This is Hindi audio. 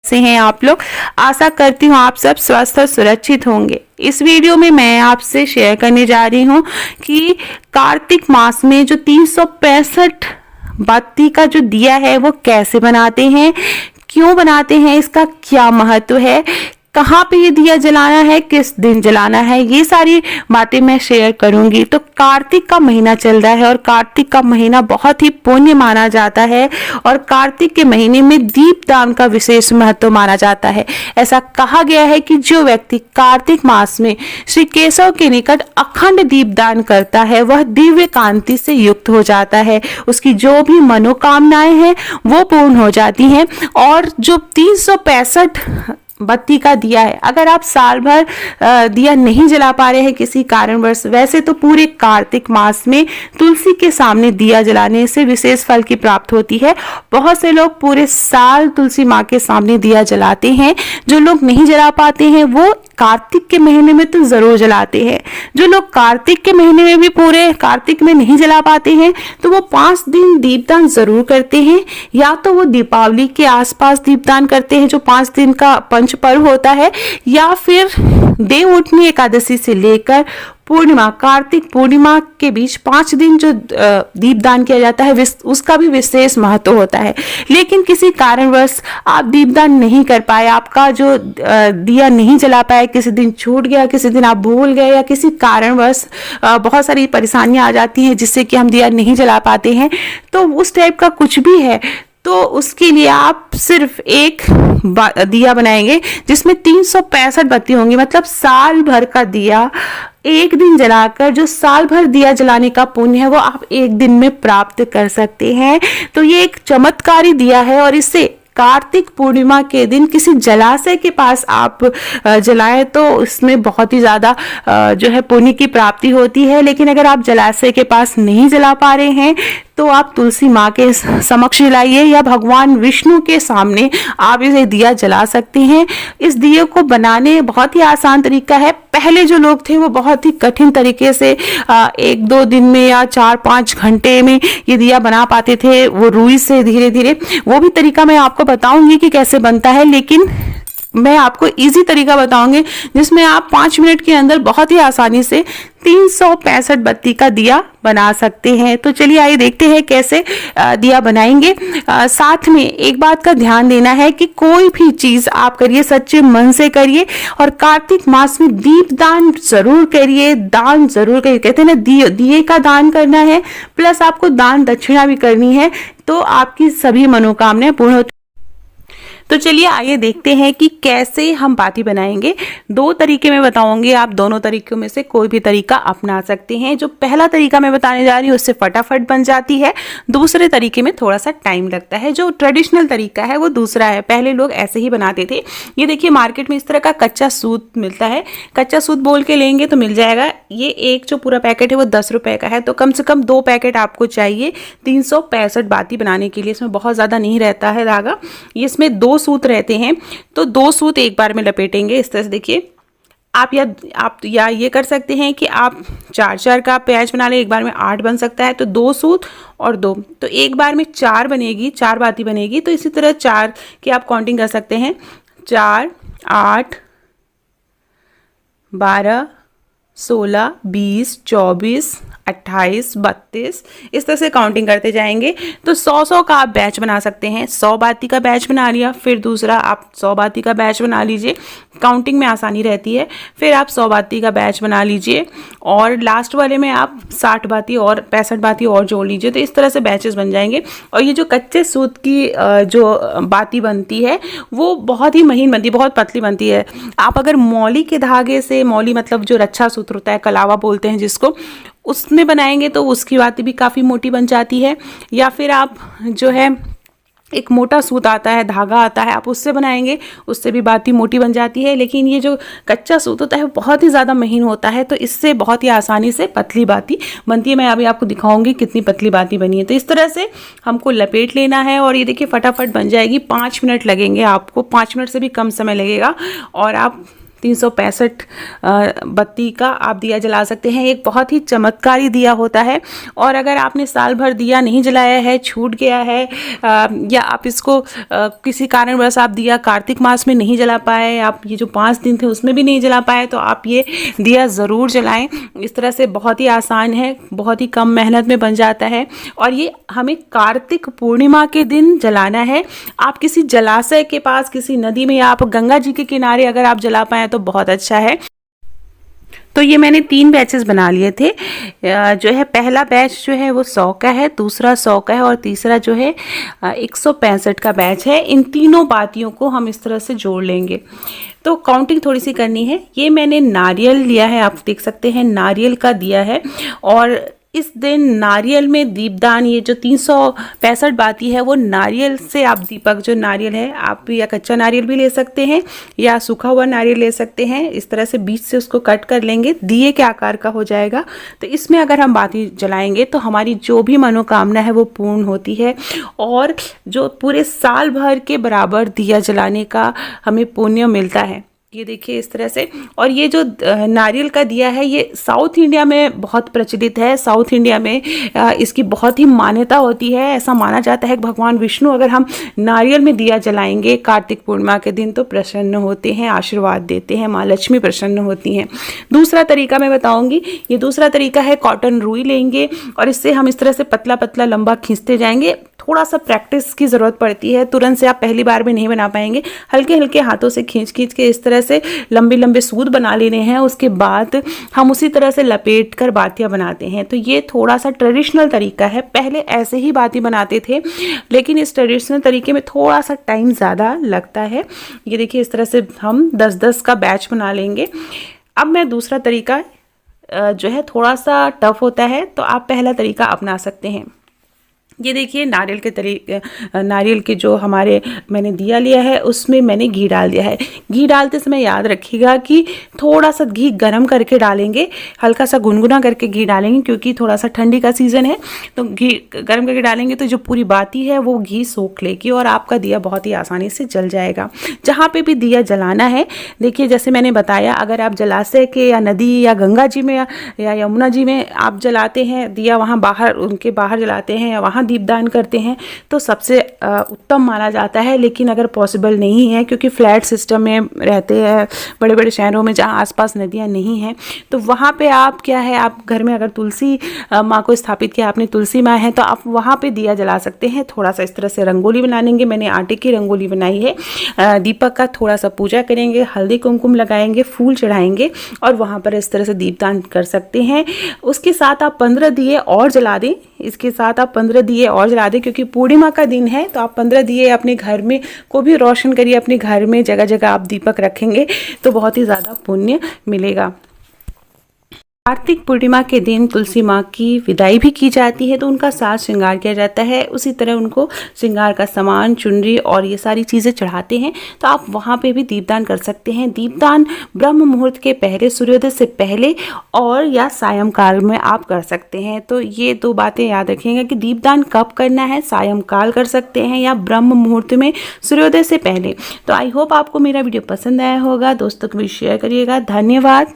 से हैं आप लोग। आशा करती हूँ आप सब स्वस्थ और सुरक्षित होंगे। इस वीडियो में मैं आपसे शेयर करने जा रही हूँ कि कार्तिक मास में जो 365 बत्ती का जो दिया है वो कैसे बनाते हैं, क्यों बनाते हैं, इसका क्या महत्व है, कहाँ पे ये दिया जलाना है, किस दिन जलाना है, ये सारी बातें मैं शेयर करूंगी। तो कार्तिक का महीना चल रहा है और कार्तिक का महीना बहुत ही पुण्य माना जाता है और कार्तिक के महीने में दीपदान का विशेष महत्व माना जाता है। ऐसा कहा गया है कि जो व्यक्ति कार्तिक मास में श्री केशव के निकट अखंड दीपदान करता है वह दिव्य कांति से युक्त हो जाता है, उसकी जो भी मनोकामनाएं हैं वो पूर्ण हो जाती हैं। और जो 365 बत्ती का दिया है, अगर आप साल भर दिया नहीं जला पा रहे हैं किसी कारणवश, वैसे तो पूरे कार्तिक मास में तुलसी के सामने दिया जलाने से विशेष फल की प्राप्ति होती है। बहुत से लोग पूरे साल तुलसी माँ के सामने दिया जलाते हैं। जो लोग नहीं जला पाते हैं वो कार्तिक के महीने में तो जरूर जलाते हैं। जो लोग कार्तिक के महीने में भी पूरे कार्तिक में नहीं जला पाते हैं तो वो 5 दिन दीपदान जरूर करते हैं। या तो वो दीपावली के आसपास दीपदान करते हैं जो 5 दिन का पंच पर्व होता है, या फिर देव उठनी एकादशी से लेकर पूर्णिमा, कार्तिक पूर्णिमा के बीच 5 दिन जो दीपदान किया जाता है उसका भी विशेष महत्व होता है। लेकिन किसी कारणवश आप दीपदान नहीं कर पाए, आपका जो दिया नहीं जला पाए, किसी दिन छूट गया, किसी दिन आप भूल गए, या किसी कारणवश बहुत सारी परेशानियां आ जाती हैं जिससे कि हम दिया नहीं जला पाते हैं, तो उस टाइप का कुछ भी है तो उसके लिए आप सिर्फ एक दिया बनाएंगे जिसमें 365 बत्ती होंगी। मतलब साल भर का दिया एक दिन जलाकर जो साल भर दिया जलाने का पुण्य है वो आप एक दिन में प्राप्त कर सकते हैं। तो ये एक चमत्कारी दिया है और इससे कार्तिक पूर्णिमा के दिन किसी जलाशय के पास आप जलाएं तो इसमें बहुत ही ज़्यादा जो है पुण्य की प्राप्ति होती है। लेकिन अगर आप जलाशय के पास नहीं जला पा रहे हैं तो आप तुलसी माँ के समक्ष जलाइए या भगवान विष्णु के सामने आप इसे दिया जला सकते हैं। इस दिए को बनाने बहुत ही आसान तरीका है। पहले जो लोग थे वो बहुत ही कठिन तरीके से 1-2 दिन में या 4-5 घंटे में ये दिया बना पाते थे, वो रुई से धीरे धीरे। वो भी तरीका मैं आपको बताऊंगी कि कैसे बनता है, लेकिन मैं आपको इजी तरीका बताऊंगी जिसमें आप 5 मिनट के अंदर बहुत ही आसानी से 365 बत्ती का दिया बना सकते हैं। तो चलिए आइए देखते हैं कैसे दिया बनाएंगे। साथ में एक बात का ध्यान देना है कि कोई भी चीज आप करिए सच्चे मन से करिए और कार्तिक मास में दीप दान जरूर करिए, दान जरूर करिए। कहते हैं ना दिए का दान करना है प्लस आपको दान दक्षिणा भी करनी है तो आपकी सभी मनोकामनाएं पूर्ण होती। तो चलिए आइए देखते हैं कि कैसे हम बाती बनाएंगे। 2 तरीके मैं बताऊंगी, आप दोनों तरीकों में से कोई भी तरीका अपना सकते हैं। जो पहला तरीका मैं बताने जा रही हूँ उससे फटाफट बन जाती है, दूसरे तरीके में थोड़ा सा टाइम लगता है। जो ट्रेडिशनल तरीका है वो दूसरा है, पहले लोग ऐसे ही बनाते थे। ये देखिए मार्केट में इस तरह का कच्चा सूत मिलता है, कच्चा सूत बोल के लेंगे तो मिल जाएगा। ये एक जो पूरा पैकेट है वो 10 रुपए का है, तो कम से कम 2 पैकेट आपको चाहिए 365 बाती बनाने के लिए। इसमें बहुत ज़्यादा नहीं रहता है धागा, इसमें 2 सूत रहते हैं तो 2 सूत एक बार में लपेटेंगे इस तरह से। देखिए आप ये कर सकते हैं कि आप 4-4 का पैच बना ले, एक बार में 8 बन सकता है। तो 2 सूत और 2 तो एक बार में 4 बनेगी, 4 बाती बनेगी। तो इसी तरह 4 की आप काउंटिंग कर सकते हैं, 4, 8, 12, 16, 20, 24, 28, 32 इस तरह से काउंटिंग करते जाएंगे। तो 100-100 का आप बैच बना सकते हैं। 100 बाती का बैच बना लिया, फिर दूसरा आप 100 बाती का बैच बना लीजिए, काउंटिंग में आसानी रहती है। फिर आप 100 बाती का बैच बना लीजिए और लास्ट वाले में आप 60 बाती और 65 बाती और जोड़ लीजिए। तो इस तरह से बैचेस बन जाएंगे। और ये जो कच्चे सूत की जो बाती बनती है वो बहुत ही महीन बनती है, बहुत पतली बनती है। आप अगर मौली के धागे से, मौली मतलब जो रक्षा सूत्र होता है, कलावा बोलते हैं जिसको, उसमें बनाएंगे तो उसकी बाती भी काफ़ी मोटी बन जाती है। या फिर आप जो है एक मोटा सूत आता है, धागा आता है, आप उससे बनाएंगे, उससे भी बाती मोटी बन जाती है। लेकिन ये जो कच्चा सूत होता है बहुत ही ज़्यादा महीन होता है, तो इससे बहुत ही आसानी से पतली बाती बनती है। मैं अभी आपको दिखाऊंगी कितनी पतली बाती बनी है। तो इस तरह से हमको लपेट लेना है और ये देखिए फटाफट बन जाएगी। 5 मिनट लगेंगे आपको, 5 मिनट से भी कम समय लगेगा। और आप 365 बत्ती का आप दिया जला सकते हैं। एक बहुत ही चमत्कारी दिया होता है। और अगर आपने साल भर दिया नहीं जलाया है, छूट गया है, या आप इसको किसी कारणवश आप दिया कार्तिक मास में नहीं जला पाए, आप ये जो 5 दिन थे उसमें भी नहीं जला पाए, तो आप ये दिया ज़रूर जलाएं। इस तरह से बहुत ही आसान है, बहुत ही कम मेहनत में बन जाता है। और ये हमें कार्तिक पूर्णिमा के दिन जलाना है। आप किसी जलाशय के पास, किसी नदी में, या आप गंगा जी के किनारे अगर आप जला पाए तो बहुत अच्छा है। तो ये मैंने 3 बैचेस बना लिए थे। जो है पहला बैच जो है वो 100 का है, दूसरा 100 का है, और तीसरा जो है 165 का बैच है। इन तीनों बातियों को हम इस तरह से जोड़ लेंगे। तो काउंटिंग थोड़ी सी करनी है। ये मैंने नारियल लिया है, आप देख सकते हैं नारियल का दिया है। और इस दिन नारियल में दीपदान, ये जो 365 बाती है वो नारियल से आप दीपक, जो नारियल है आप या कच्चा नारियल भी ले सकते हैं या सूखा हुआ नारियल ले सकते हैं। इस तरह से बीच से उसको कट कर लेंगे, दिए के आकार का हो जाएगा। तो इसमें अगर हम बाती जलाएंगे तो हमारी जो भी मनोकामना है वो पूर्ण होती है, और जो पूरे साल भर के बराबर दिया जलाने का हमें पुण्य मिलता है। ये देखिए इस तरह से। और ये जो नारियल का दिया है ये साउथ इंडिया में बहुत प्रचलित है। साउथ इंडिया में इसकी बहुत ही मान्यता होती है। ऐसा माना जाता है कि भगवान विष्णु अगर हम नारियल में दिया जलाएंगे कार्तिक पूर्णिमा के दिन तो प्रसन्न होते हैं, आशीर्वाद देते हैं, माँ लक्ष्मी प्रसन्न होती हैं। दूसरा तरीका मैं बताऊंगी। ये दूसरा तरीका है, कॉटन रुई लेंगे और इससे हम इस तरह से पतला पतला लंबा खींचते जाएंगे। थोड़ा सा प्रैक्टिस की ज़रूरत पड़ती है, तुरंत से आप पहली बार में नहीं बना पाएंगे। हल्के हल्के हाथों से खींच खींच के इस तरह से लंबे लंबे सूत बना लेने हैं। उसके बाद हम उसी तरह से लपेट कर बातियाँ बनाते हैं। तो ये थोड़ा सा ट्रेडिशनल तरीका है। पहले ऐसे ही बाती बनाते थे, लेकिन इस ट्रेडिशनल तरीके में थोड़ा सा टाइम ज़्यादा लगता है। ये देखिए इस तरह से हम 10-10 का बैच बना लेंगे। अब मैं दूसरा तरीका जो है थोड़ा सा टफ होता है, तो आप पहला तरीका अपना सकते हैं। ये देखिए नारियल के जो हमारे मैंने दिया लिया है उसमें मैंने घी डाल दिया है। घी डालते समय याद रखिएगा कि थोड़ा सा घी गरम करके डालेंगे, हल्का सा गुनगुना करके घी डालेंगे, क्योंकि थोड़ा सा ठंडी का सीज़न है। तो घी गरम करके डालेंगे तो जो पूरी बाती है वो घी सोख लेगी और आपका दिया बहुत ही आसानी से जल जाएगा। जहाँ पे भी दिया जलाना है, देखिए जैसे मैंने बताया, अगर आप जलाशय के या नदी या गंगा जी में या यमुना जी में आप जलाते हैं दिया, वहाँ बाहर उनके बाहर जलाते हैं या वहाँ दीपदान करते हैं तो सबसे उत्तम माना जाता है। लेकिन अगर पॉसिबल नहीं है, क्योंकि फ्लैट सिस्टम में रहते हैं बड़े बड़े शहरों में जहाँ आसपास नदियाँ नहीं हैं, तो वहाँ पे आप क्या है, आप घर में अगर तुलसी माँ को स्थापित किया, आपने तुलसी माँ है, तो आप वहाँ पे दिया जला सकते हैं। थोड़ा सा इस तरह से रंगोली बना लेंगे। मैंने आटे की रंगोली बनाई है। दीपक का थोड़ा सा पूजा करेंगे, हल्दी कुमकुम लगाएंगे, फूल चढ़ाएंगे और वहाँ पर इस तरह से दीपदान कर सकते हैं। उसके साथ आप 15 दिए और जला दें। इसके साथ आप 15 दिए और जला दें, क्योंकि पूर्णिमा का दिन है। तो आप 15 दिए अपने घर में को भी रोशन करिए। अपने घर में जगह जगह आप दीपक रखेंगे तो बहुत ही ज़्यादा पुण्य मिलेगा। कार्तिक पूर्णिमा के दिन तुलसी माँ की विदाई भी की जाती है, तो उनका साज श्रृंगार किया जाता है। उसी तरह उनको श्रृंगार का सामान, चुनरी और ये सारी चीज़ें चढ़ाते हैं। तो आप वहाँ पे भी दीपदान कर सकते हैं। दीपदान ब्रह्म मुहूर्त के पहले, सूर्योदय से पहले और या सायंकाल में आप कर सकते हैं। तो ये 2 बातें याद रखिएगा कि दीपदान कब करना है, सायंकाल कर सकते हैं या ब्रह्म मुहूर्त में सूर्योदय से पहले। तो आई होप आपको मेरा वीडियो पसंद आया होगा। दोस्तों को भी शेयर करिएगा। धन्यवाद।